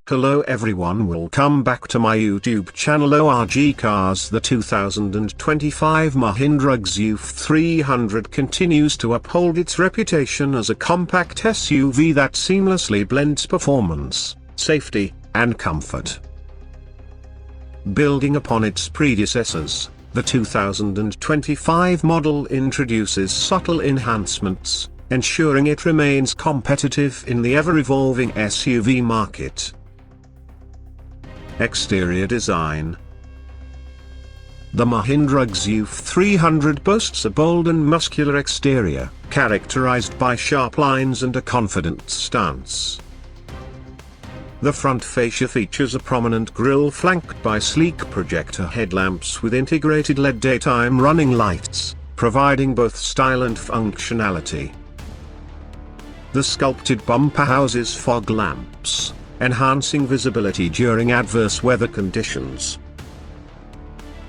Hello everyone, welcome back to my YouTube channel ORG Cars. The 2025 Mahindra XUV300 continues to uphold its reputation as a compact SUV that seamlessly blends performance, safety, and comfort. Building upon its predecessors, the 2025 model introduces subtle enhancements, ensuring it remains competitive in the ever-evolving SUV market. Exterior design. The Mahindra XUV300 boasts a bold and muscular exterior, characterized by sharp lines and a confident stance. The front fascia features a prominent grille flanked by sleek projector headlamps with integrated LED daytime running lights, providing both style and functionality. The sculpted bumper houses fog lamps, enhancing visibility during adverse weather conditions.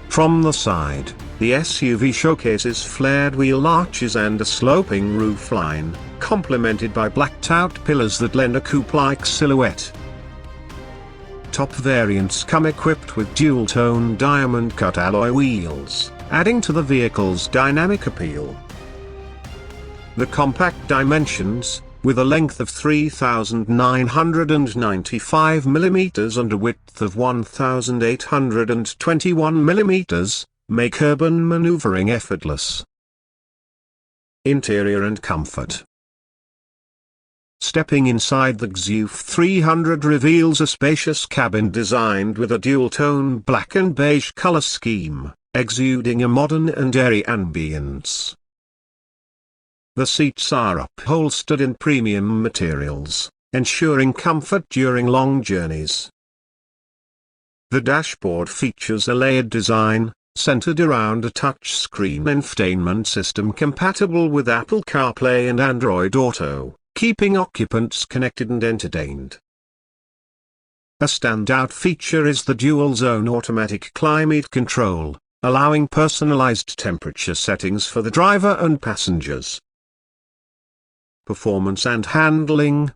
From the side, the SUV showcases flared wheel arches and a sloping roofline, complemented by blacked-out pillars that lend a coupe-like silhouette. Top variants come equipped with dual-tone diamond-cut alloy wheels, adding to the vehicle's dynamic appeal. The compact dimensions, with a length of 3,995 mm and a width of 1,821 mm, make urban maneuvering effortless. Interior and comfort. Stepping inside the XUV300 reveals a spacious cabin designed with a dual-tone black and beige color scheme, exuding a modern and airy ambience. The seats are upholstered in premium materials, ensuring comfort during long journeys. The dashboard features a layered design, centered around a touchscreen infotainment system compatible with Apple CarPlay and Android Auto, keeping occupants connected and entertained. A standout feature is the dual-zone automatic climate control, allowing personalized temperature settings for the driver and passengers. Performance and handling.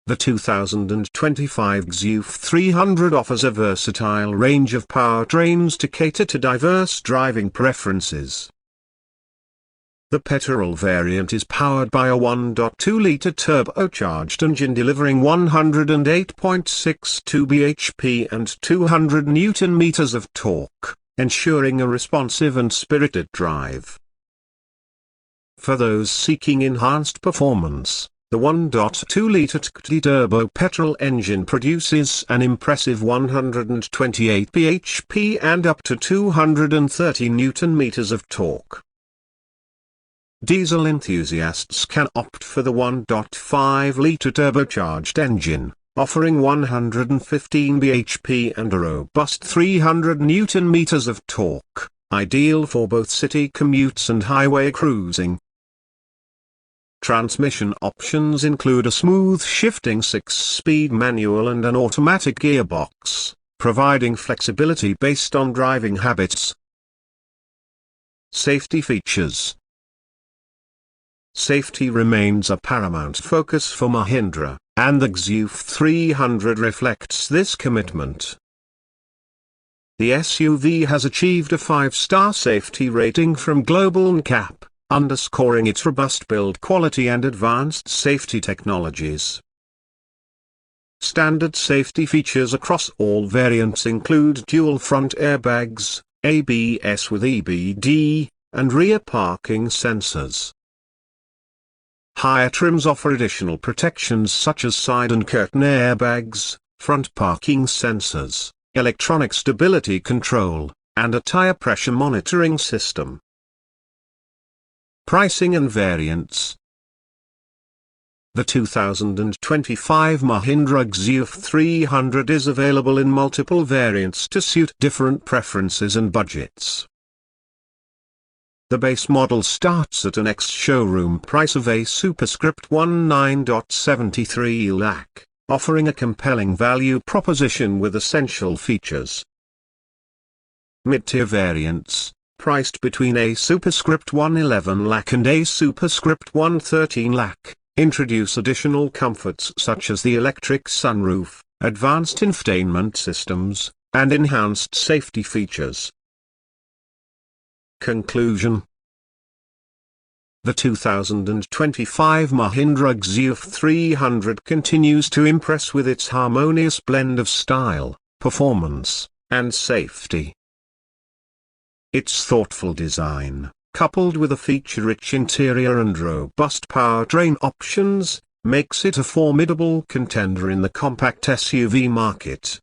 The 2025 XUV300 offers a versatile range of powertrains to cater to diverse driving preferences. The petrol variant is powered by a 1.2-liter turbocharged engine delivering 108.62 bhp and 200 Nm of torque, ensuring a responsive and spirited drive. For those seeking enhanced performance, the 1.2-liter turbo petrol engine produces an impressive 128 bhp and up to 230 Nm of torque. Diesel enthusiasts can opt for the 1.5-liter turbocharged engine, offering 115 bhp and a robust 300 Nm of torque, ideal for both city commutes and highway cruising. Transmission options include a smooth shifting 6-speed manual and an automatic gearbox, providing flexibility based on driving habits. Safety features. Safety remains a paramount focus for Mahindra, and the XUV300 reflects this commitment. The SUV has achieved a 5-star safety rating from Global NCAP, underscoring its robust build quality and advanced safety technologies. Standard safety features across all variants include dual front airbags, ABS with EBD, and rear parking sensors. Higher trims offer additional protections such as side and curtain airbags, front parking sensors, electronic stability control, and a tire pressure monitoring system. Pricing and variants. The 2025 Mahindra XUV300 is available in multiple variants to suit different preferences and budgets. The base model starts at an ex-showroom price of a superscript 19.73 lakh, offering a compelling value proposition with essential features. Mid-tier variants, priced between a superscript 111 lakh and a superscript 113 lakh, introduce additional comforts such as the electric sunroof, advanced infotainment systems, and enhanced safety features. Conclusion. The 2025 Mahindra XUV300 continues to impress with its harmonious blend of style, performance, and safety. Its thoughtful design, coupled with a feature-rich interior and robust powertrain options, makes it a formidable contender in the compact SUV market.